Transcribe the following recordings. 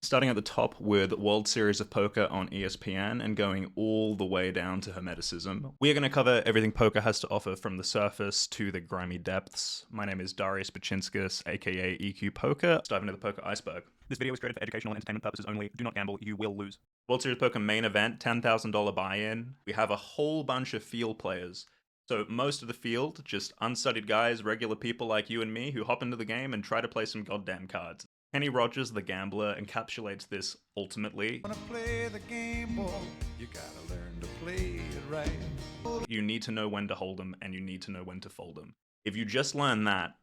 Starting at the top with World Series of Poker on ESPN and going all the way down to Hermeticism. We are going to cover everything poker has to offer from the surface to the grimy depths. My name is Darius Baczynskis, aka EQ Poker. Let's dive into the Poker Iceberg. This video is created for educational and entertainment purposes only. Do not gamble, you will lose. World Series of Poker main event, $10,000 buy-in. We have a whole bunch of field players. So most of the field, just unstudied guys, regular people like you and me who hop into the game and try to play some goddamn cards. Kenny Rogers, the gambler, encapsulates this ultimately. Wanna play the game, boy, you gotta learn to play it right. You need to know when to hold them and you need to know when to fold them. If you just learn that,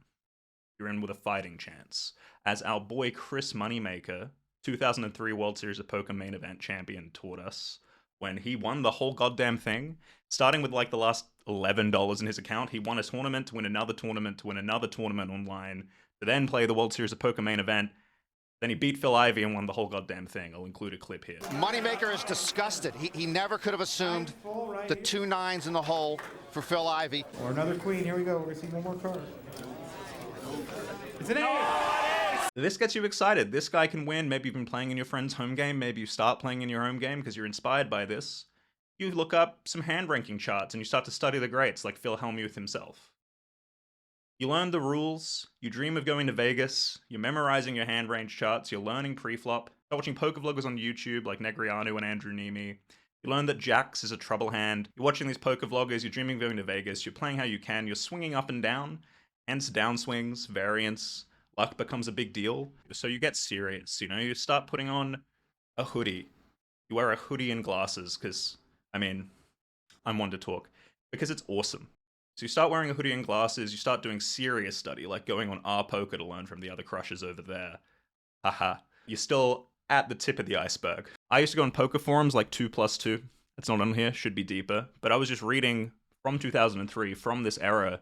you're in with a fighting chance. As our boy Chris Moneymaker, 2003 World Series of Poker main event champion, taught us when he won the whole goddamn thing, starting with like the last $11 in his account. He won a tournament to win another tournament to win another tournament online, to then play the World Series of Poker main event. Then he beat Phil Ivey and won the whole goddamn thing. I'll include a clip here. Moneymaker is disgusted. He never could have assumed the 2 9s in the hole for Phil Ivey. Or another queen. Here we go. We're going to see one more card. It's an ace! This gets you excited. This guy can win. Maybe you've been playing in your friend's home game. Maybe you start playing in your home game because you're inspired by this. You look up some hand ranking charts and you start to study the greats like Phil Hellmuth himself. You learn the rules, you dream of going to Vegas, you're memorizing your hand range charts, you're learning pre-flop, you're watching poker vloggers on YouTube like Negriano and Andrew Nemi. You learn that jacks is a trouble hand, you're watching these poker vloggers, you're dreaming of going to Vegas, you're playing how you can, you're swinging up and down, hence downswings, variance, luck becomes a big deal. So you get serious, you start putting on a hoodie. You wear a hoodie and glasses because, I'm one to talk, because it's awesome. So you start wearing a hoodie and glasses, you start doing serious study, like going on R-Poker to learn from the other crushers over there. Haha. You're still at the tip of the iceberg. I used to go on poker forums like 2+2. That's not on here, should be deeper. But I was just reading from 2003, from this era,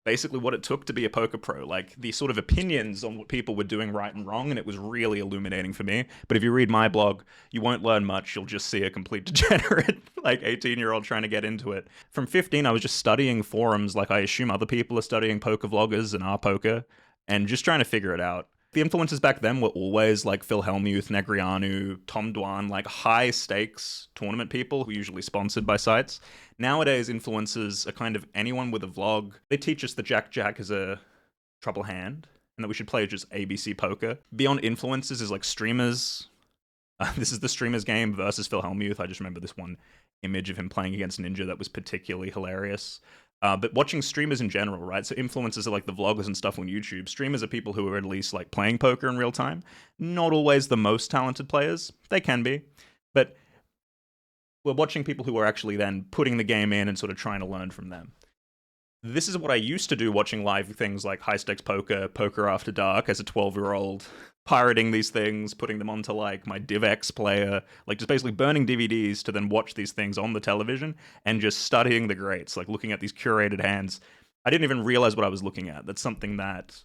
basically what it took to be a poker pro, like the sort of opinions on what people were doing right and wrong, and it was really illuminating for me. But if you read my blog, you won't learn much. You'll just see a complete degenerate, like 18-year-old trying to get into it. From 15, I was just studying forums like I assume other people are studying poker vloggers and R-Poker, and just trying to figure it out. The influences back then were always like Phil Hellmuth, Negriano, Tom Dwan, like high stakes tournament people who are usually sponsored by sites. Nowadays, influencers are kind of anyone with a vlog. They teach us that Jack is a trouble hand and that we should play just ABC poker. Beyond influencers is like streamers. This is the streamer's game versus Phil Hellmuth. I just remember this one image of him playing against Ninja that was particularly hilarious. But watching streamers in general, right? So influencers are like the vloggers and stuff on YouTube. Streamers are people who are at least like playing poker in real time. Not always the most talented players. They can be. But we're watching people who are actually then putting the game in and sort of trying to learn from them. This is what I used to do watching live things like High Stakes Poker, Poker After Dark as a 12-year-old, pirating these things, putting them onto like my DivX player, like just basically burning DVDs to then watch these things on the television and just studying the greats, like looking at these curated hands. I didn't even realize what I was looking at. That's something that,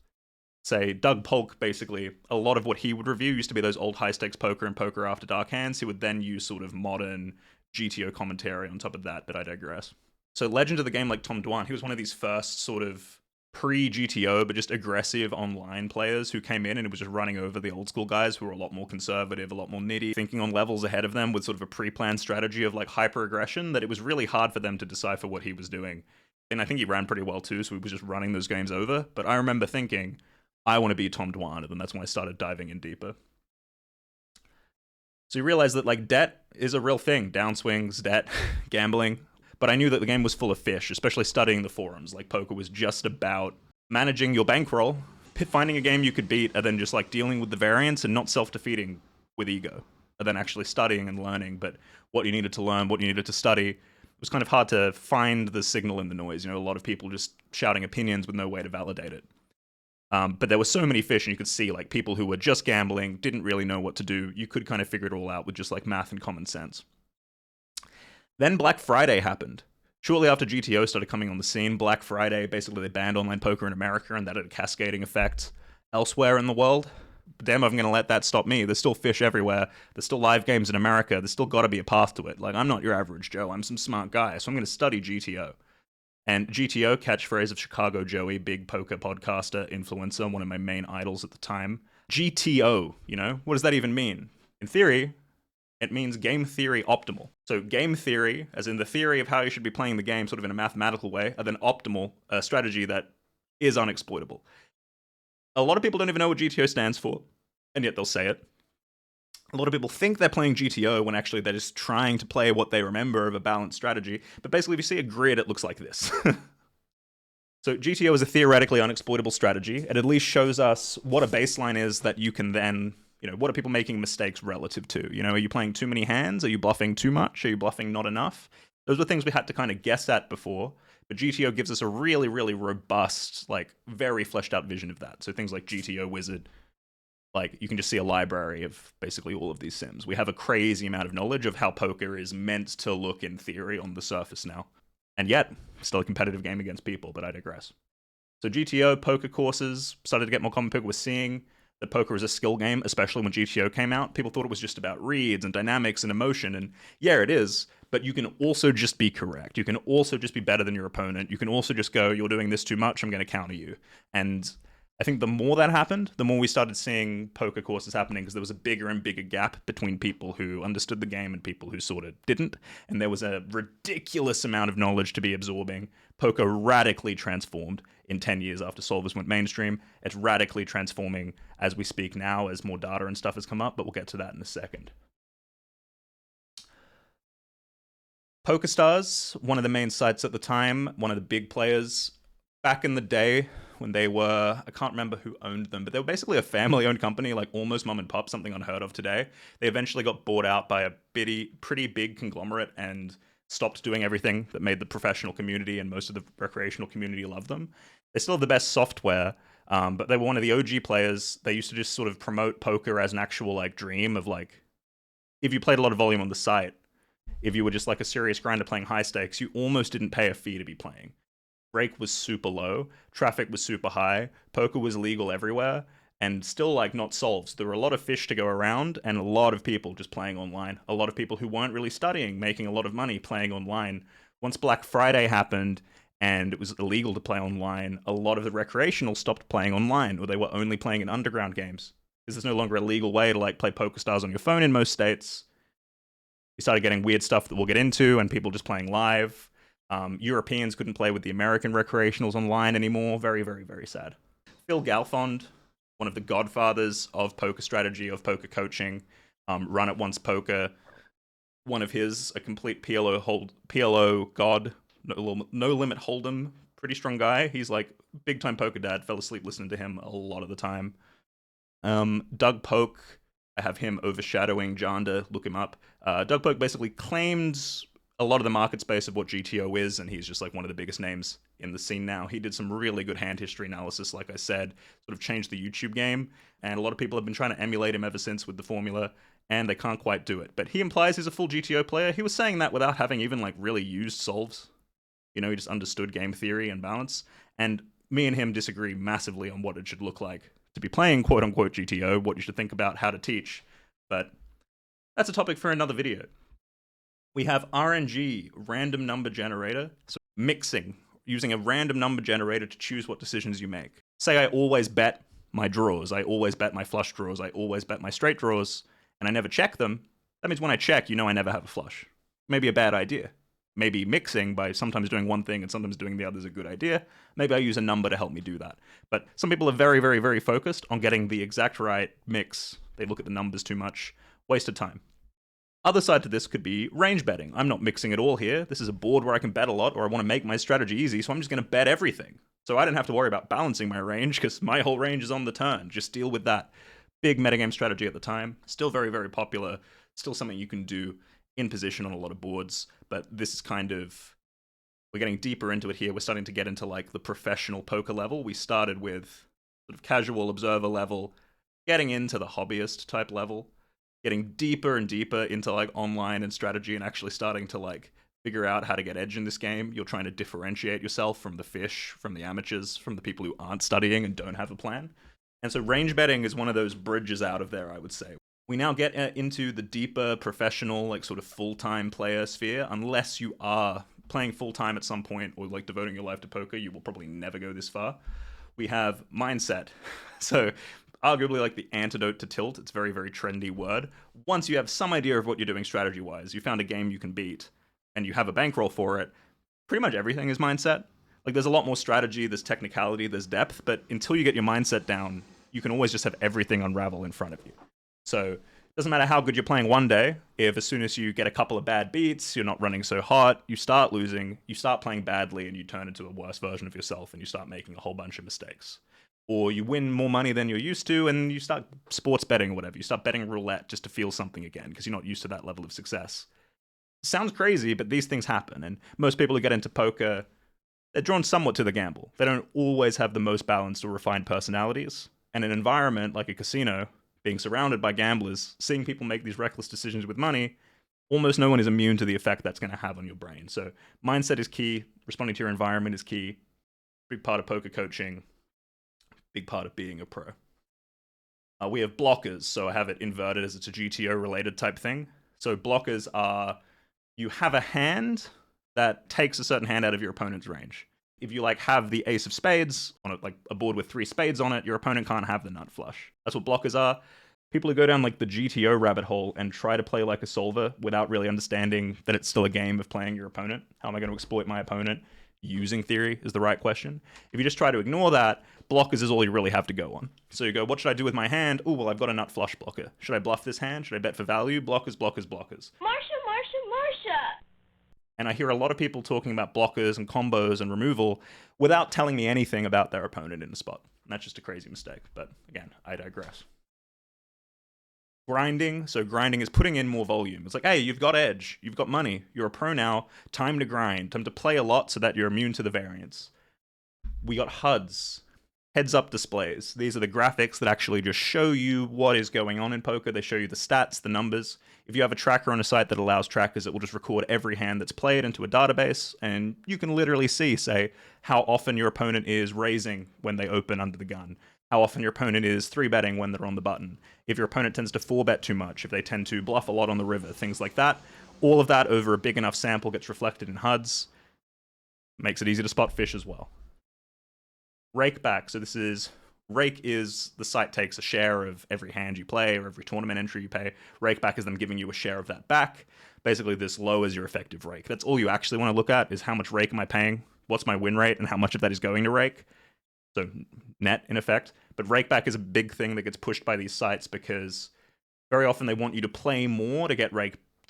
say, Doug Polk, basically, a lot of what he would review used to be those old High Stakes Poker and Poker After Dark hands. He would then use sort of modern GTO commentary on top of that, but I digress. So legend of the game like Tom Dwan, he was one of these first sort of pre-GTO, but just aggressive online players who came in and it was just running over the old school guys who were a lot more conservative, a lot more nitty, thinking on levels ahead of them with sort of a pre-planned strategy of like hyper-aggression that it was really hard for them to decipher what he was doing. And I think he ran pretty well too, so he was just running those games over. But I remember thinking, I want to be Tom Dwan, and that's when I started diving in deeper. So you realize that like debt is a real thing. Downswings, debt, gambling. But I knew that the game was full of fish, especially studying the forums. Like poker was just about managing your bankroll, finding a game you could beat, and then just like dealing with the variance and not self-defeating with ego. And then actually studying and learning. But what you needed to learn, what you needed to study, it was kind of hard to find the signal in the noise. A lot of people just shouting opinions with no way to validate it. But there were so many fish, and you could see like people who were just gambling, didn't really know what to do. You could kind of figure it all out with just like math and common sense. Then Black Friday happened. Shortly after GTO started coming on the scene, Black Friday, basically they banned online poker in America, and that had a cascading effect elsewhere in the world. But damn, I'm going to let that stop me. There's still fish everywhere. There's still live games in America. There's still got to be a path to it. Like, I'm not your average Joe. I'm some smart guy, so I'm going to study GTO. And GTO, catchphrase of Chicago Joey, big poker podcaster, influencer, one of my main idols at the time, GTO, what does that even mean? In theory, it means game theory optimal. So game theory, as in the theory of how you should be playing the game sort of in a mathematical way, and then optimal, a strategy that is unexploitable. A lot of people don't even know what GTO stands for, and yet they'll say it. A lot of people think they're playing GTO when actually they're just trying to play what they remember of a balanced strategy. But basically, if you see a grid, it looks like this. So GTO is a theoretically unexploitable strategy. It at least shows us what a baseline is that you can then, what are people making mistakes relative to? Are you playing too many hands? Are you bluffing too much? Are you bluffing not enough? Those were things we had to kind of guess at before. But GTO gives us a really, really robust, very fleshed out vision of that. So things like GTO Wizard, you can just see a library of basically all of these sims. We have a crazy amount of knowledge of how poker is meant to look in theory on the surface now. And yet, still a competitive game against people, but I digress. So GTO, poker courses started to get more common. People were seeing that poker is a skill game, especially when GTO came out. People thought it was just about reads and dynamics and emotion, and yeah, it is, but you can also just be correct. You can also just be better than your opponent. You can also just go, you're doing this too much, I'm going to counter you. And I think the more that happened, the more we started seeing poker courses happening, because there was a bigger and bigger gap between people who understood the game and people who sort of didn't. And there was a ridiculous amount of knowledge to be absorbing. Poker radically transformed in 10 years after solvers went mainstream. It's radically transforming as we speak now, as more data and stuff has come up, but we'll get to that in a second. PokerStars, one of the main sites at the time, one of the big players back in the day, when they were, I can't remember who owned them, but they were basically a family-owned company, almost mom and pop, something unheard of today. They eventually got bought out by a pretty big conglomerate and stopped doing everything that made the professional community and most of the recreational community love them. They still have the best software, but they were one of the OG players. They used to just sort of promote poker as an actual dream of if you played a lot of volume on the site, if you were just a serious grinder playing high stakes, you almost didn't pay a fee to be playing. Break was super low, traffic was super high, poker was legal everywhere, and still not solved. So there were a lot of fish to go around, and a lot of people just playing online. A lot of people who weren't really studying, making a lot of money playing online. Once Black Friday happened, and it was illegal to play online, a lot of the recreational stopped playing online, or they were only playing in underground games. Because there's no longer a legal way to play PokerStars on your phone in most states. You started getting weird stuff that we'll get into, and people just playing live. Europeans couldn't play with the American recreationals online anymore. Very, very, very sad. Phil Galfond, one of the godfathers of poker strategy, of poker coaching, Run It Once Poker. One of his, a complete PLO god, no limit hold'em, pretty strong guy. He's big time poker dad. Fell asleep listening to him a lot of the time. Doug Polk, I have him overshadowing Janda. Look him up. Doug Polk basically claimed a lot of the market space of what GTO is, and he's just one of the biggest names in the scene now. He did some really good hand history analysis, like I said, sort of changed the YouTube game, and a lot of people have been trying to emulate him ever since with the formula, and they can't quite do it. But he implies he's a full GTO player. He was saying that without having even really used solves. He just understood game theory and balance, and me and him disagree massively on what it should look like to be playing quote-unquote GTO, what you should think about, how to teach, but that's a topic for another video. We have RNG, random number generator. So mixing, using a random number generator to choose what decisions you make. Say I always bet my draws, I always bet my flush draws, I always bet my straight draws, and I never check them. That means when I check, I never have a flush. Maybe a bad idea. Maybe mixing by sometimes doing one thing and sometimes doing the other is a good idea. Maybe I use a number to help me do that. But some people are very, very, very focused on getting the exact right mix. They look at the numbers too much. Waste of time. Other side to this could be range betting. I'm not mixing at all here. This is a board where I can bet a lot, or I want to make my strategy easy, so I'm just going to bet everything. So I don't have to worry about balancing my range, because my whole range is on the turn. Just deal with that. Big metagame strategy at the time. Still very, very popular. Still something you can do in position on a lot of boards. But this is we're getting deeper into it here. We're starting to get into the professional poker level. We started with sort of casual observer level, getting into the hobbyist type level. Getting deeper and deeper into online and strategy, and actually starting to figure out how to get edge in this game. You're trying to differentiate yourself from the fish, from the amateurs, from the people who aren't studying and don't have a plan. And so range betting is one of those bridges out of there, I would say. We now get into the deeper professional, sort of full-time player sphere. Unless you are playing full-time at some point or devoting your life to poker, you will probably never go this far. We have mindset. So arguably like the antidote to tilt. It's a very, very trendy word. Once you have some idea of what you're doing strategy-wise, you found a game you can beat, and you have a bankroll for it, pretty much everything is mindset. Like, there's a lot more strategy, there's technicality, there's depth, but until you get your mindset down, you can always just have everything unravel in front of you. So it doesn't matter how good you're playing one day, if as soon as you get a couple of bad beats, you're not running so hot, you start losing, you start playing badly, and you turn into a worse version of yourself, and you start making a whole bunch of mistakes. Or you win more money than you're used to, and you start sports betting or whatever. You start betting roulette just to feel something again, because you're not used to that level of success. Sounds crazy, but these things happen, and most people who get into poker, they're drawn somewhat to the gamble. They don't always have the most balanced or refined personalities. And an environment like a casino, being surrounded by gamblers, seeing people make these reckless decisions with money, almost no one is immune to the effect that's going to have on your brain. So mindset is key. Responding to your environment is key. Big part of poker coaching. Big part of being a pro. We have blockers, so I have it inverted as it's a GTO-related type thing. So blockers are, you have a hand that takes a certain hand out of your opponent's range. If you like have the ace of spades on it, like a board with 3 spades on it, your opponent can't have the nut flush. That's what blockers are. People who go down like the GTO rabbit hole and try to play like a solver without really understanding that it's still a game of playing your opponent. How am I going to exploit my opponent? Using theory is the right question. If you just try to ignore that, blockers is all you really have to go on. So you go, what should I do with my hand? Oh, well, I've got a nut flush blocker. Should I bluff this hand? Should I bet for value? Blockers, blockers, blockers. Marsha. And I hear a lot of people talking about blockers and combos and removal without telling me anything about their opponent in the spot. And that's just a crazy mistake. But again, I digress. Grinding. So grinding is putting in more volume. It's like, hey, you've got edge. You've got money. You're a pro now. Time to grind. Time to play a lot so that you're immune to the variance. We got HUDs. Heads-up displays. These are the graphics that actually just show you what is going on in poker. They show you the stats, the numbers. If you have a tracker on a site that allows trackers, it will just record every hand that's played into a database, and you can literally see, say, how often your opponent is raising when they open under the gun, how often your opponent is 3-betting when they're on the button, if your opponent tends to 4-bet too much, if they tend to bluff a lot on the river, things like that. All of that over a big enough sample gets reflected in HUDs. Makes it easy to spot fish as well. Rake back. So rake is the site takes a share of every hand you play or every tournament entry you pay. Rake back is them giving you a share of that back. Basically, this lowers your effective rake. That's all you actually want to look at is how much rake am I paying, what's my win rate, and how much of that is going to rake. So net, in effect. But rake back is a big thing that gets pushed by these sites because very often they want you to play more to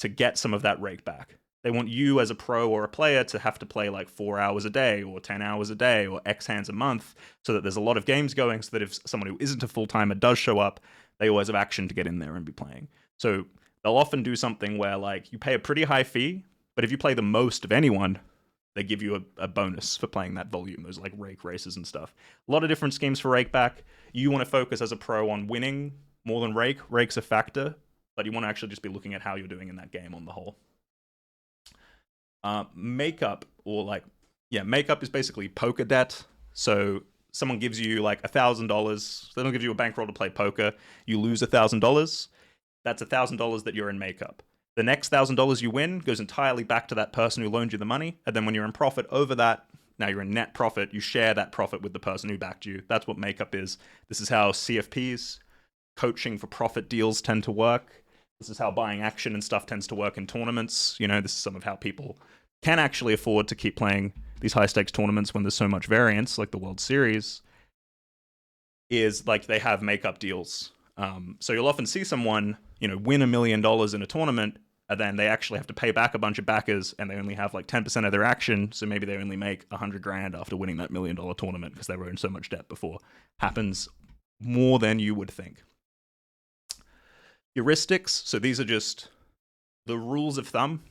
get some of that rake back. They want you as a pro or a player to have to play like 4 hours a day or 10 hours a day or X hands a month so that there's a lot of games going so that if someone who isn't a full-timer does show up, they always have action to get in there and be playing. So they'll often do something where like you pay a pretty high fee, but if you play the most of anyone, they give you a bonus for playing that volume. Those like rake races and stuff. A lot of different schemes for rake back. You want to focus as a pro on winning more than rake. Rake's a factor, but you want to actually just be looking at how you're doing in that game on the whole. Makeup makeup is basically poker debt. So someone gives you like $1,000. They don't give you a bankroll to play poker. You lose $1,000. That's $1,000 that you're in makeup. The next $1,000 you win goes entirely back to that person who loaned you the money. And then when you're in profit over that, now you're in net profit. You share that profit with the person who backed you. That's what makeup is. This is how CFPs, coaching for profit deals, tend to work. This is how buying action and stuff tends to work in tournaments. You know, this is some of how people can actually afford to keep playing these high-stakes tournaments when there's so much variance, like the World Series, is like they have makeup deals. So you'll often see someone, win $1 million in a tournament, and then they actually have to pay back a bunch of backers, and they only have like 10% of their action, so maybe they only make $100,000 after winning that $1 million tournament because they were in so much debt before. Happens more than you would think. Heuristics, so these are just the rules of thumb.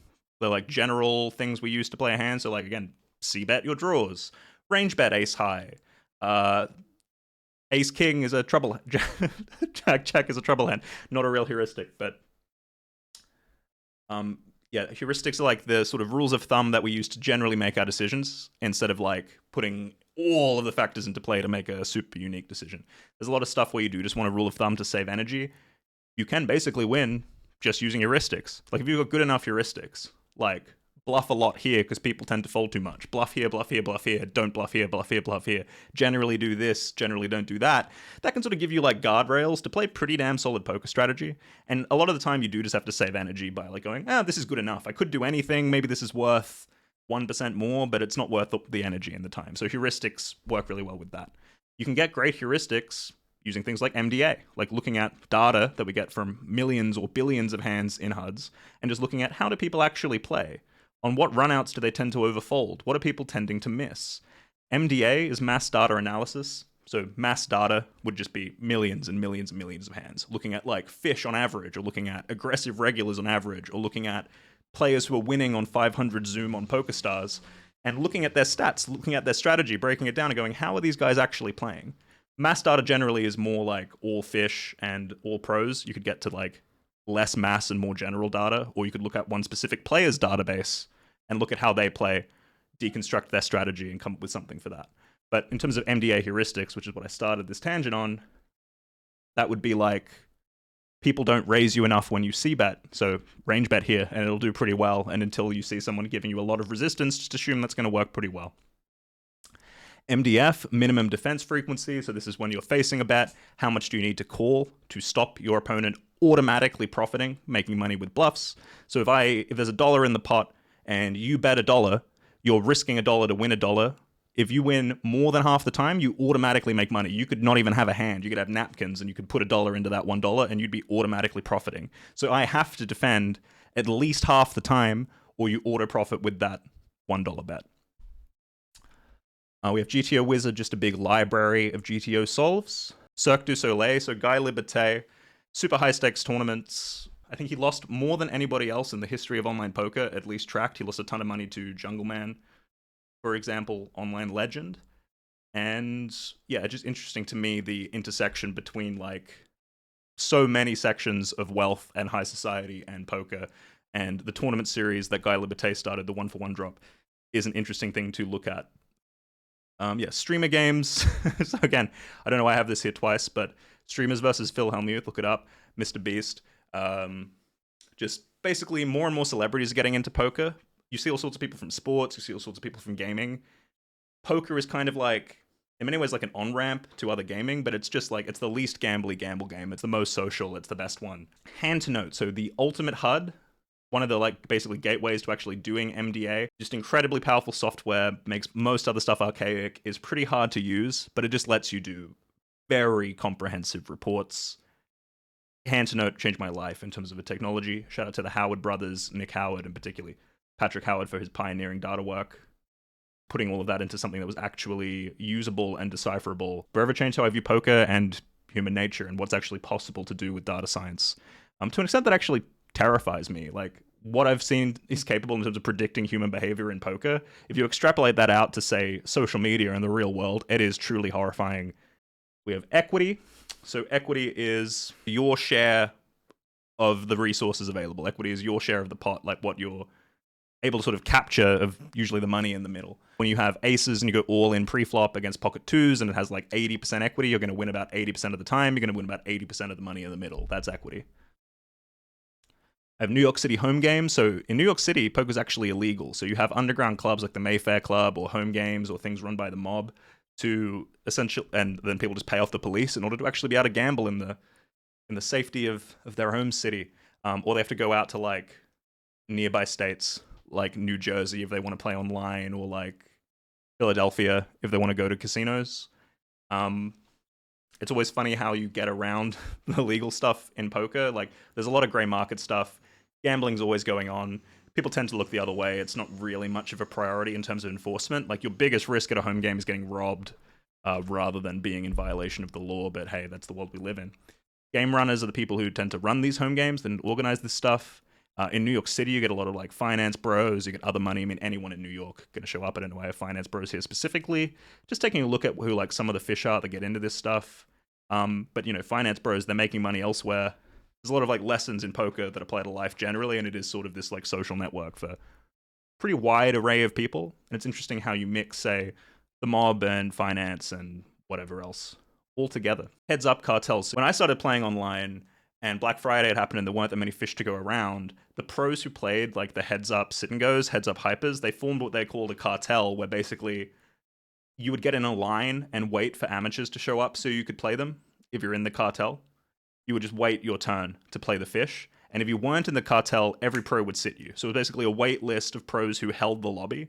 They're like general things we use to play a hand. So like, again, C-bet your draws. Range bet ace high. Ace king is a trouble. Jack is a trouble hand. Not a real heuristic, but heuristics are like the sort of rules of thumb that we use to generally make our decisions instead of like putting all of the factors into play to make a super unique decision. There's a lot of stuff where you do just want a rule of thumb to save energy. You can basically win just using heuristics. Like if you've got good enough heuristics, like Bluff a lot here because people tend to fold too much. Bluff here, bluff here, bluff here. Don't bluff here, bluff here, bluff here. Generally do this, generally don't do that. That can sort of give you like guardrails to play pretty damn solid poker strategy. And a lot of the time you do just have to save energy by like going, this is good enough. I could do anything. Maybe this is worth 1% more, but it's not worth the energy and the time. So heuristics work really well with that. You can get great heuristics using things like MDA, like looking at data that we get from millions or billions of hands in HUDs, and just looking at how do people actually play? On what runouts do they tend to overfold? What are people tending to miss? MDA is mass data analysis. So mass data would just be millions and millions and millions of hands, looking at like fish on average, or looking at aggressive regulars on average, or looking at players who are winning on 500 Zoom on PokerStars, and looking at their stats, looking at their strategy, breaking it down and going, how are these guys actually playing? Mass data generally is more like all fish and all pros. You could get to like less mass and more general data, or you could look at one specific player's database and look at how they play, deconstruct their strategy, and come up with something for that. But in terms of MDA heuristics, which is what I started this tangent on, that would be like, people don't raise you enough when you c-bet, so range bet here, and it'll do pretty well, and until you see someone giving you a lot of resistance, just assume that's going to work pretty well. MDF, minimum defense frequency, so this is when you're facing a bet, how much do you need to call to stop your opponent automatically profiting, making money with bluffs? So if there's $1 in the pot, and you bet $1, you're risking $1 to win $1. If you win more than half the time, you automatically make money. You could not even have a hand. You could have napkins, and you could put $1 into that $1, and you'd be automatically profiting. So I have to defend at least half the time, or you auto profit with that $1 bet. We have GTO Wizard, just a big library of GTO solves. Cirque du Soleil, so Guy Liberté, super high stakes tournaments. I think he lost more than anybody else in the history of online poker, at least tracked. He lost a ton of money to Jungle Man, for example, online legend. And yeah, it's just interesting to me, the intersection between like so many sections of wealth and high society and poker, and the tournament series that Guy Liberté started, the 1-for-1 drop, is an interesting thing to look at. Streamer games. So again, I don't know why I have this here twice, but streamers versus Phil Hellmuth, look it up. Mr. Beast. Just basically more and more celebrities are getting into poker. You see all sorts of people from sports, you see all sorts of people from gaming. Poker is kind of like, in many ways, like an on-ramp to other gaming, but it's just like, it's the least gambly gamble game. It's the most social, it's the best one. Hand to note, so the ultimate HUD, one of the like basically gateways to actually doing MDA, just incredibly powerful software, makes most other stuff archaic, is pretty hard to use, but it just lets you do very comprehensive reports. Hand to note changed my life in terms of the technology. Shout out to the Howard brothers, Nick Howard, and particularly Patrick Howard for his pioneering data work, putting all of that into something that was actually usable and decipherable. Forever changed how I view poker and human nature and what's actually possible to do with data science. To an extent that actually terrifies me. Like, what I've seen is capable in terms of predicting human behavior in poker. If you extrapolate that out to, say, social media and the real world, it is truly horrifying. We have equity. So equity is your share of the resources available. Equity is your share of the pot, like what you're able to sort of capture of usually the money in the middle. When you have aces and you go all in pre-flop against pocket twos and it has like 80% equity, you're going to win about 80% of the time. You're going to win about 80% of the money in the middle. That's equity. I have New York City home games. So in New York City, poker is actually illegal. So you have underground clubs like the Mayfair Club or home games or things run by the mob to essentially, and then people just pay off the police in order to actually be able to gamble in the safety of their home city. Or they have to go out to like nearby states like New Jersey if they want to play online, or like Philadelphia if they want to go to casinos. It's always funny how you get around the legal stuff in poker. Like, there's a lot of gray market stuff. Gambling's always going on. People tend to look the other way. It's not really much of a priority in terms of enforcement. Like, your biggest risk at a home game is getting robbed rather than being in violation of the law. But hey, that's the world we live in. Game runners are the people who tend to run these home games and organize this stuff. In New York City, you get a lot of like finance bros, you get other money. I mean, anyone in New York going to show up. I don't know why I have finance bros here specifically. Just taking a look at who like some of the fish are that get into this stuff. But you know, finance bros, they're making money elsewhere. There's a lot of like lessons in poker that apply to life generally, and it is sort of this like social network for a pretty wide array of people. And it's interesting how you mix, say, the mob and finance and whatever else all together. Heads up, cartels. When I started playing online, and Black Friday had happened and there weren't that many fish to go around, the pros who played like the heads up sit and goes, heads up hypers, they formed what they called a cartel, where basically you would get in a line and wait for amateurs to show up so you could play them. If you're in the cartel, you would just wait your turn to play the fish. And if you weren't in the cartel, every pro would sit you. So it was basically a wait list of pros who held the lobby,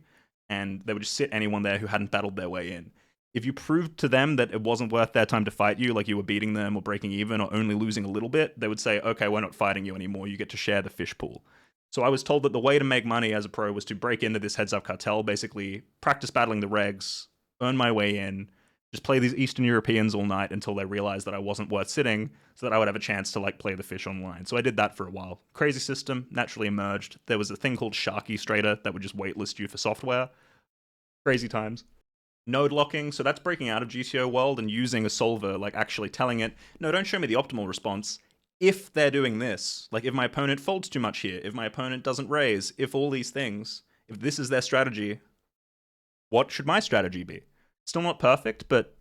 and they would just sit anyone there who hadn't battled their way in. If you proved to them that it wasn't worth their time to fight you, like you were beating them or breaking even or only losing a little bit, they would say, okay, we're not fighting you anymore. You get to share the fish pool. So I was told that the way to make money as a pro was to break into this heads-up cartel, basically practice battling the regs, earn my way in, just play these Eastern Europeans all night until they realized that I wasn't worth sitting, so that I would have a chance to like play the fish online. So I did that for a while. Crazy system, naturally emerged. There was a thing called Sharky Strader that would just waitlist you for software. Crazy times. Node locking, so that's breaking out of GTO world and using a solver, like actually telling it, no, don't show me the optimal response. If they're doing this, like if my opponent folds too much here, if my opponent doesn't raise, if all these things, if this is their strategy, what should my strategy be? Still not perfect, but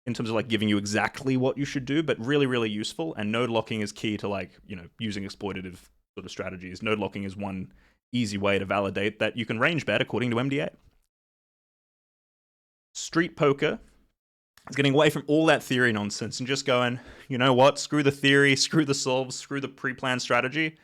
in terms of like giving you exactly what you should do, but really, really useful. And node locking is key to like, you know, using exploitative sort of strategies. Node locking is one easy way to validate that you can range bet according to MDA. Street poker is getting away from all that theory nonsense and just going, you know what, screw the theory, screw the solves, screw the pre-planned strategy.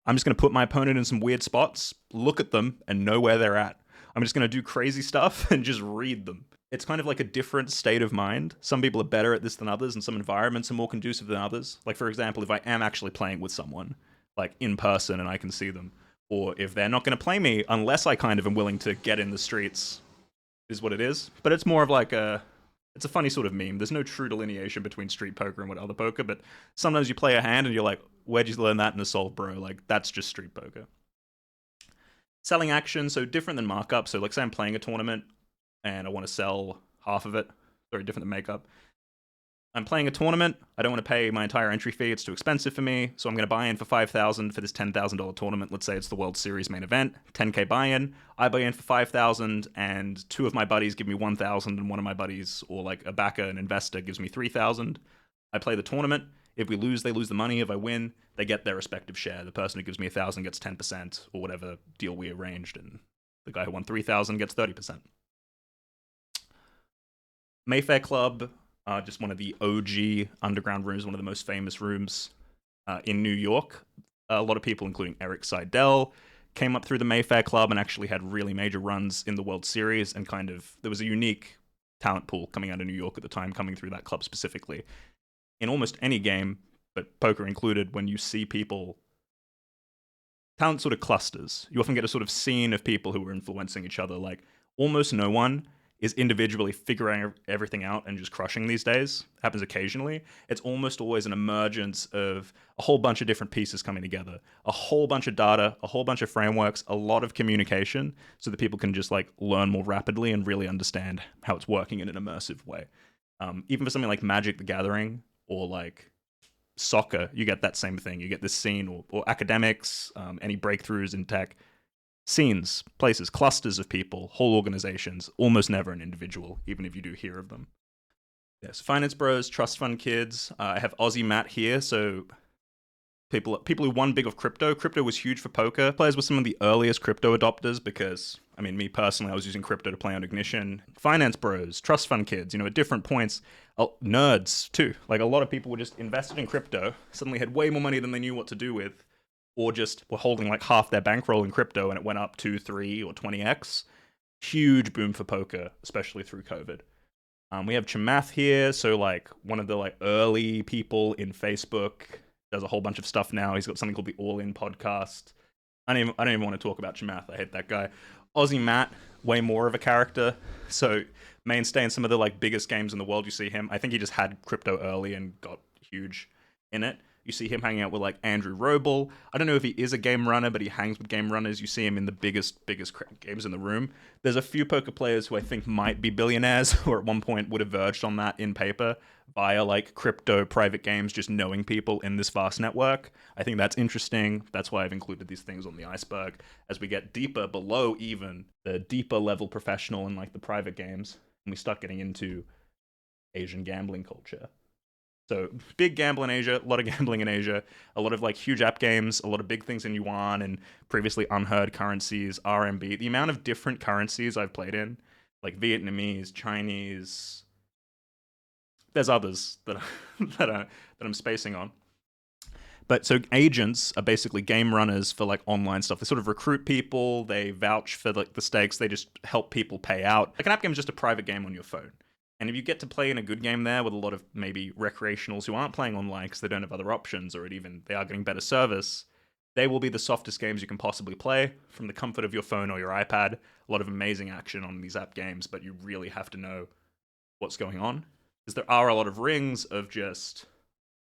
I'm just going to put my opponent in some weird spots, look at them, and know where they're at. I'm just going to do crazy stuff and just read them. It's kind of like a different state of mind. Some people are better at this than others, and some environments are more conducive than others. Like, for example, if I am actually playing with someone, like in person and I can see them, or if they're not going to play me unless I kind of am willing to get in the streets, is what it is. But it's more of like it's a funny sort of meme. There's no true delineation between street poker and what other poker, but sometimes you play a hand and you're like, where'd you learn that in a solve, bro? Like, that's just street poker. Selling action, so different than markup. So like say I'm playing a tournament and I want to sell half of it. Very different than makeup. I'm playing a tournament. I don't want to pay my entire entry fee. It's too expensive for me. So I'm going to buy in for $5,000 for this $10,000 tournament. Let's say it's the World Series main event. 10K buy-in. I buy in for $5,000 and two of my buddies give me $1,000 and one of my buddies, or like a backer, an investor, gives me $3,000. I play the tournament. If we lose, they lose the money. If I win, they get their respective share. The person who gives me $1,000 gets 10% or whatever deal we arranged, and the guy who won $3,000 gets 30%. Mayfair Club, just one of the OG underground rooms, one of the most famous rooms in New York. A lot of people, including Eric Seidel, came up through the Mayfair Club and actually had really major runs in the World Series, and kind of there was a unique talent pool coming out of New York at the time, coming through that club specifically. In almost any game, but poker included, when you see people, talent sort of clusters. You often get a sort of scene of people who are influencing each other. Like, almost no one is individually figuring everything out and just crushing these days. It happens occasionally. It's almost always an emergence of a whole bunch of different pieces coming together, a whole bunch of data, a whole bunch of frameworks, a lot of communication, so that people can just like learn more rapidly and really understand how it's working in an immersive way. Even for something like Magic the Gathering or like soccer, you get that same thing. You get this scene, or academics, any breakthroughs in tech. Scenes, places, clusters of people, whole organizations, almost never an individual, even if you do hear of them. Yes, finance bros, trust fund kids. I have Aussie Matt here, so people who won big of crypto. Crypto was huge for poker. Players were some of the earliest crypto adopters because, I mean, me personally, I was using crypto to play on Ignition. Finance bros, trust fund kids, at different points. Nerds, too. Like, a lot of people were just invested in crypto, suddenly had way more money than they knew what to do with, or just were holding like half their bankroll in crypto and it went up 2, 3, or 20x. Huge boom for poker, especially through COVID. We have Chamath here, so like one of the like early people in Facebook, does a whole bunch of stuff now. He's got something called the All In podcast. I don't even want to talk about Chamath. I hate that guy. Aussie Matt, way more of a character. So mainstay in some of the like biggest games in the world. You see him. I think he just had crypto early and got huge in it. You see him hanging out with like Andrew Roble. I don't know if he is a game runner, but he hangs with game runners. You see him in the biggest games in the room. There's a few poker players who I think might be billionaires, or at one point would have verged on that in paper via like crypto private games, just knowing people in this vast network. I think that's interesting. That's why I've included these things on the iceberg. As we get deeper below even the deeper level professional and like the private games, and we start getting into Asian gambling culture. So big gamble in Asia, a lot of gambling in Asia, a lot of like huge app games, a lot of big things in yuan and previously unheard currencies, RMB. The amount of different currencies I've played in, like Vietnamese, Chinese. There's others that I'm spacing on. But so agents are basically game runners for like online stuff. They sort of recruit people, they vouch for like the stakes, they just help people pay out. Like an app game is just a private game on your phone. And if you get to play in a good game there with a lot of maybe recreationals who aren't playing online because they don't have other options or even they are getting better service, they will be the softest games you can possibly play from the comfort of your phone or your iPad. A lot of amazing action on these app games, but you really have to know what's going on. Because there are a lot of rings of just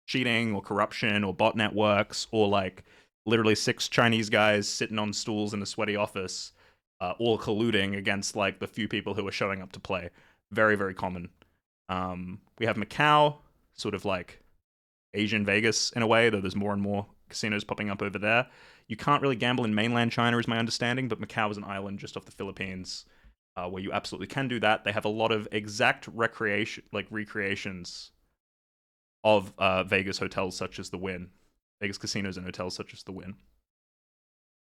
cheating or corruption or bot networks or like literally 6 Chinese guys sitting on stools in a sweaty office, all colluding against like the few people who are showing up to play. Very, very common. We have Macau, sort of like Asian Vegas in a way, though there's more and more casinos popping up over there. You can't really gamble in mainland China, is my understanding, but Macau is an island just off the Philippines where you absolutely can do that. They have a lot of exact recreations of Vegas hotels such as the Wynn. Vegas casinos and hotels such as the Wynn.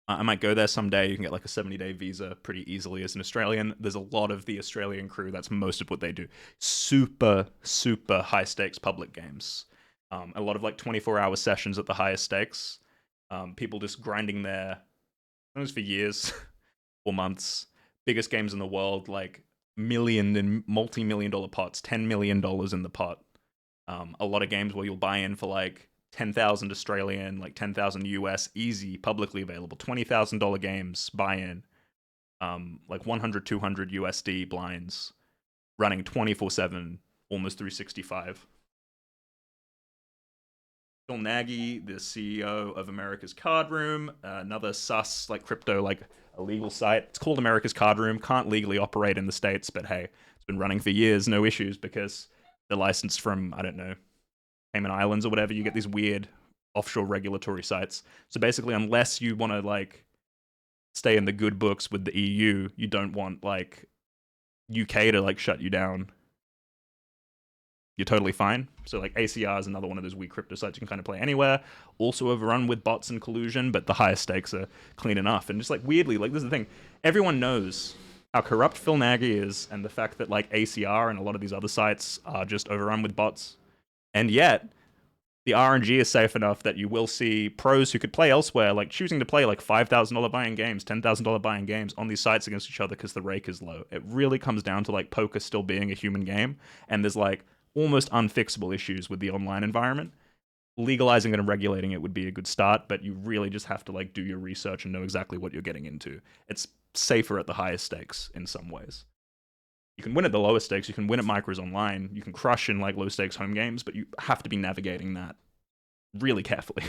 I might go there someday. You can get like a 70-day visa pretty easily as an Australian. There's a lot of the Australian crew. That's most of what they do. Super, super high stakes public games. A lot of like 24-hour sessions at the highest stakes. People just grinding there. Sometimes for years or months. Biggest games in the world, like million and multi-million dollar pots, $10 million in the pot. A lot of games where you'll buy in for like 10,000 Australian, like 10,000 US, easy, publicly available, $20,000 games, buy-in, like 100, 200 USD blinds, running 24/7, almost 365. Phil Nagy, the CEO of America's Card Room, another sus, like crypto, like illegal site. It's called America's Card Room, can't legally operate in the States, but hey, it's been running for years, no issues, because they're licensed from, I don't know, Cayman Islands or whatever. You get these weird offshore regulatory sites. So basically, unless you want to like stay in the good books with the EU, you don't want like UK to like shut you down. You're totally fine. So like ACR is another one of those weird crypto sites you can kind of play anywhere. Also overrun with bots and collusion, but the highest stakes are clean enough. And just like weirdly, like this is the thing, everyone knows how corrupt Phil Nagy is, and the fact that like ACR and a lot of these other sites are just overrun with bots. And yet, the RNG is safe enough that you will see pros who could play elsewhere, like choosing to play like $5,000 buy-in games, $10,000 buy-in games on these sites against each other because the rake is low. It really comes down to like poker still being a human game, and there's like almost unfixable issues with the online environment. Legalizing it and regulating it would be a good start, but you really just have to like do your research and know exactly what you're getting into. It's safer at the highest stakes in some ways. You can win at the lowest stakes, you can win at micros online, you can crush in like low stakes home games, but you have to be navigating that really carefully.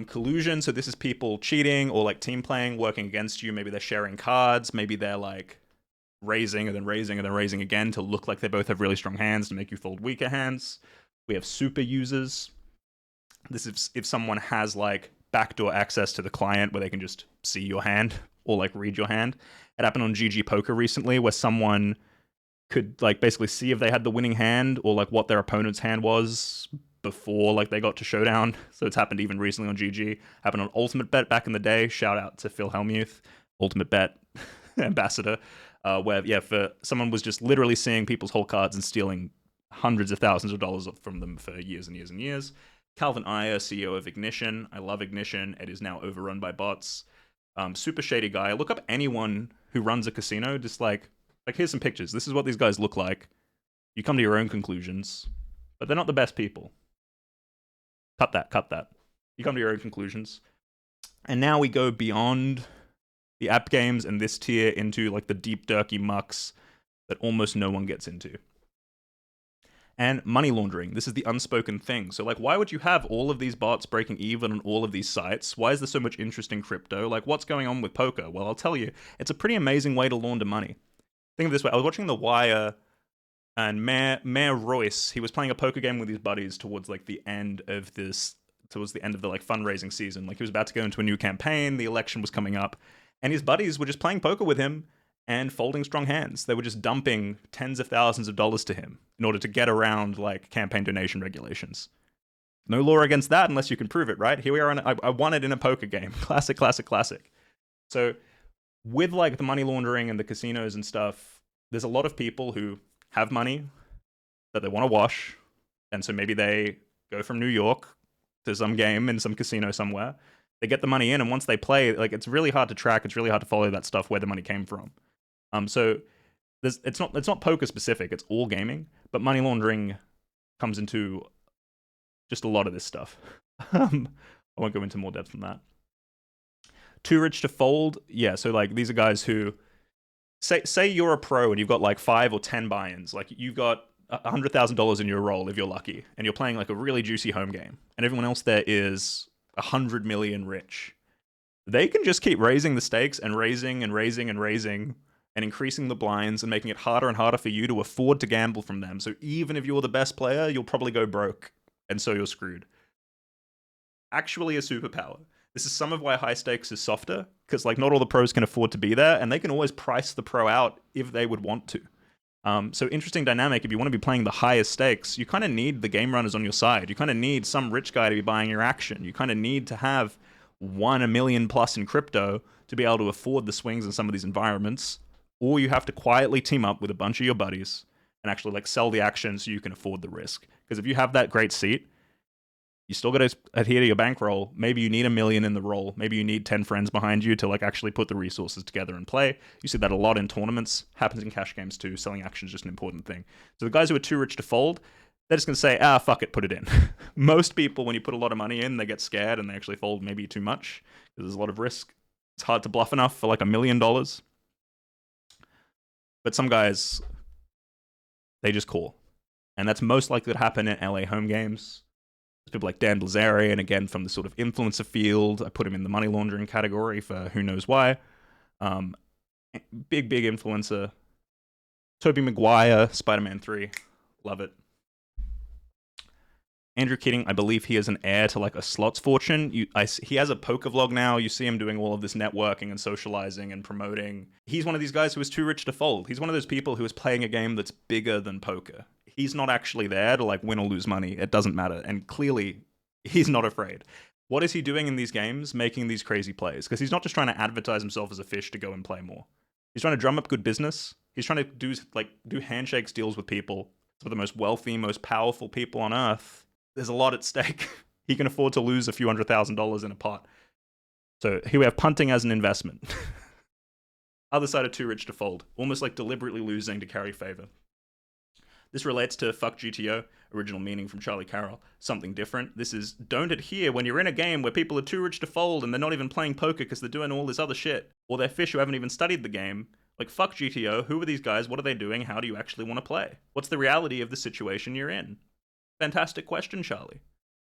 Collusion, so this is people cheating or like team playing, working against you. Maybe they're sharing cards, maybe they're like raising and then raising and then raising again to look like they both have really strong hands to make you fold weaker hands. We have super users. This is if someone has like backdoor access to the client where they can just see your hand or like read your hand. It happened on GG Poker recently where someone could like basically see if they had the winning hand or like what their opponent's hand was before like they got to showdown. So it's happened even recently on GG. Happened on Ultimate Bet back in the day. Shout out to Phil Hellmuth, Ultimate Bet ambassador, where for someone was just literally seeing people's whole cards and stealing hundreds of thousands of dollars from them for years and years and years. Calvin Iyer, CEO of Ignition. I love Ignition. It is now overrun by bots. Super shady guy. Look up anyone who runs a casino. Just like here's some pictures. This is what these guys look like. You come to your own conclusions, but they're not the best people. Cut that. You come to your own conclusions. And now we go beyond the app games and this tier into like the deep dirty mucks that almost no one gets into. And money laundering. This is the unspoken thing. So like, why would you have all of these bots breaking even on all of these sites? Why is there so much interest in crypto? Like, what's going on with poker? Well, I'll tell you, it's a pretty amazing way to launder money. Think of it this way. I was watching The Wire, and Mayor Royce, he was playing a poker game with his buddies towards the end of the like fundraising season. Like he was about to go into a new campaign, the election was coming up, and his buddies were just playing poker with him, and folding strong hands. They were just dumping tens of thousands of dollars to him in order to get around like campaign donation regulations. No law against that unless you can prove it, right? Here we are. I won it in a poker game. Classic, classic, classic. So with like the money laundering and the casinos and stuff, there's a lot of people who have money that they want to wash. And so maybe they go from New York to some game in some casino somewhere. They get the money in, and once they play, like, it's really hard to track. It's really hard to follow that stuff where the money came from. So it's not poker specific. It's all gaming, but money laundering comes into just a lot of this stuff. I won't go into more depth than that. Too rich to fold, yeah. So like these are guys who say you're a pro and you've got like 5 or 10 buy-ins. Like you've got $100,000 in your roll if you're lucky, and you're playing like a really juicy home game, and everyone else there is 100 million rich. They can just keep raising the stakes and raising and raising and raising and increasing the blinds and making it harder and harder for you to afford to gamble from them. So even if you're the best player, you'll probably go broke, and so you're screwed. Actually a superpower. This is some of why high stakes is softer, because like not all the pros can afford to be there, and they can always price the pro out if they would want to. So interesting dynamic. If you want to be playing the highest stakes, you kind of need the game runners on your side. You kind of need some rich guy to be buying your action. You kind of need to have a million plus in crypto to be able to afford the swings in some of these environments. Or you have to quietly team up with a bunch of your buddies and actually like sell the action so you can afford the risk. Because if you have that great seat, you still got to adhere to your bankroll. Maybe you need $1 million in the roll. Maybe you need 10 friends behind you to like actually put the resources together and play. You see that a lot in tournaments. Happens in cash games too. Selling action is just an important thing. So the guys who are too rich to fold, they're just going to say, fuck it, put it in. Most people, when you put a lot of money in, they get scared and they actually fold maybe too much because there's a lot of risk. It's hard to bluff enough for like $1 million. But some guys, they just call. And that's most likely to happen in LA home games. People like Dan Blazarian, again, from the sort of influencer field. I put him in the money laundering category for who knows why. Big influencer. Tobey Maguire, Spider-Man 3. Love it. Andrew Keating, I believe he is an heir to like a slots fortune. He has a poker vlog now. You see him doing all of this networking and socializing and promoting. He's one of these guys who is too rich to fold. He's one of those people who is playing a game that's bigger than poker. He's not actually there to like win or lose money. It doesn't matter. And clearly, he's not afraid. What is he doing in these games? Making these crazy plays. Because he's not just trying to advertise himself as a fish to go and play more. He's trying to drum up good business. He's trying to do handshake deals with people. Some of the most wealthy, most powerful people on earth. There's a lot at stake. He can afford to lose a few $100,000 in a pot. So here we have punting as an investment. Other side of too rich to fold. Almost like deliberately losing to carry favor. This relates to fuck GTO, original meaning from Charlie Carroll, something different. This is don't adhere when you're in a game where people are too rich to fold and they're not even playing poker because they're doing all this other shit. Or they're fish who haven't even studied the game. Like, fuck GTO, who are these guys, what are they doing, how do you actually want to play? What's the reality of the situation you're in? Fantastic question, Charlie.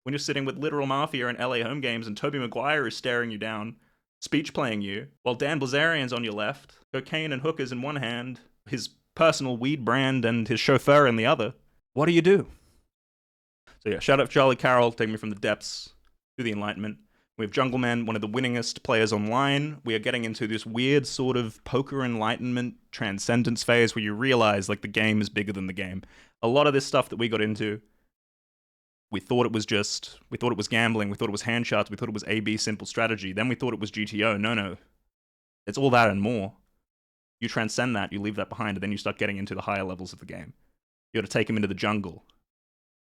When you're sitting with literal mafia in LA home games and Tobey Maguire is staring you down, speech playing you, while Dan Blazarian's on your left, cocaine and hookers in one hand, his personal weed brand and his chauffeur in the other, what do you do? So yeah, shout out to Charlie Carroll, taking me from the depths to the Enlightenment. We have Jungle Man, one of the winningest players online. We are getting into this weird sort of poker enlightenment transcendence phase where you realize like the game is bigger than the game. A lot of this stuff that we got into, we thought it was gambling, we thought it was hand charts, we thought it was A-B simple strategy, then we thought it was GTO. No. It's all that and more. You transcend that, you leave that behind, and then you start getting into the higher levels of the game. You got to take them into the jungle.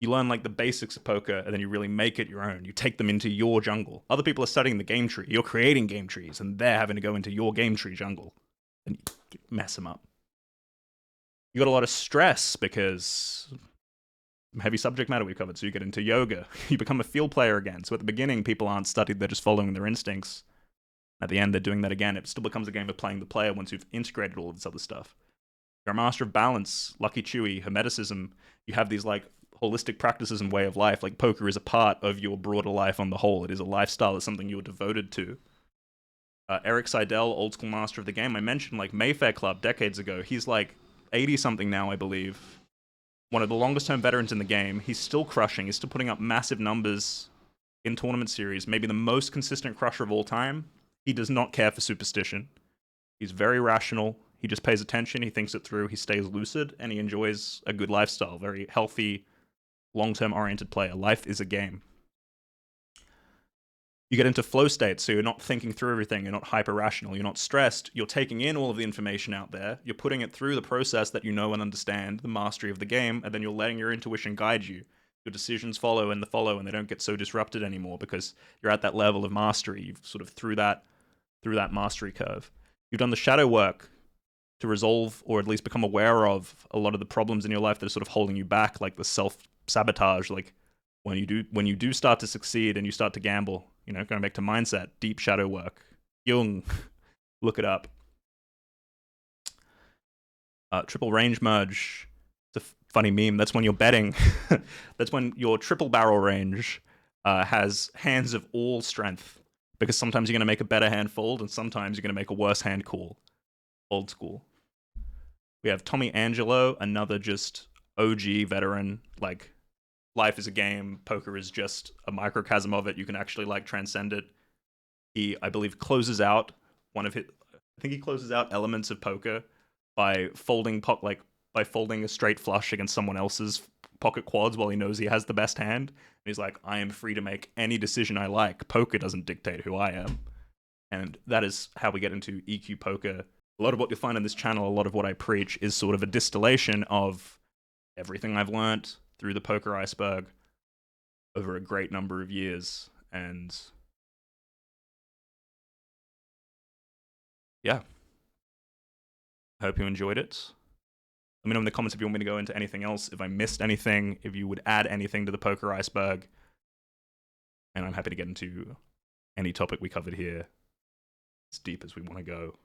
You learn like the basics of poker, and then you really make it your own. You take them into your jungle. Other people are studying the game tree. You're creating game trees, and they're having to go into your game tree jungle. And you mess them up. You got a lot of stress because heavy subject matter we covered. So you get into yoga. You become a field player again. So at the beginning, people aren't studied. They're just following their instincts. At the end, they're doing that again. It still becomes a game of playing the player once you've integrated all of this other stuff. You're a master of balance, Lucky Chewy, Hermeticism. You have these like holistic practices and way of life. Like poker is a part of your broader life on the whole. It is a lifestyle. It's something you're devoted to. Eric Seidel, old school master of the game. I mentioned like Mayfair Club decades ago. He's like 80-something now, I believe. One of the longest-term veterans in the game. He's still crushing. He's still putting up massive numbers in tournament series. Maybe the most consistent crusher of all time. He does not care for superstition. He's very rational. He just pays attention, he thinks it through, he stays lucid, and he enjoys a good lifestyle. Very healthy, long-term oriented player. Life is a game. You get into flow state, so you're not thinking through everything, you're not hyper-rational, you're not stressed, you're taking in all of the information out there, you're putting it through the process that you know and understand, the mastery of the game, and then you're letting your intuition guide you. Your decisions follow, and they don't get so disrupted anymore because you're at that level of mastery. You've sort of through that mastery curve. You've done the shadow work to resolve, or at least become aware of, a lot of the problems in your life that are sort of holding you back, like the self-sabotage, like when you do start to succeed and you start to gamble, going back to mindset, deep shadow work. Jung, look it up. Triple range merge. It's a funny meme. That's when you're betting. That's when your triple barrel range has hands of all strength. Because sometimes you're going to make a better hand fold, and sometimes you're going to make a worse hand call. Old school. We have Tommy Angelo, another just OG veteran, like, life is a game, poker is just a microcosm of it, you can actually transcend it. He, I believe, closes out he closes out elements of poker by folding a straight flush against someone else's pocket quads while he knows he has the best hand. And he's like, I am free to make any decision I like. Poker doesn't dictate who I am. And that is how we get into EQ poker. A lot of what you'll find on this channel, a lot of what I preach, is sort of a distillation of everything I've learned through the Poker Iceberg over a great number of years. And yeah, I hope you enjoyed it. Let me know in the comments if you want me to go into anything else, if I missed anything, if you would add anything to the Poker Iceberg. And I'm happy to get into any topic we covered here, as deep as we want to go.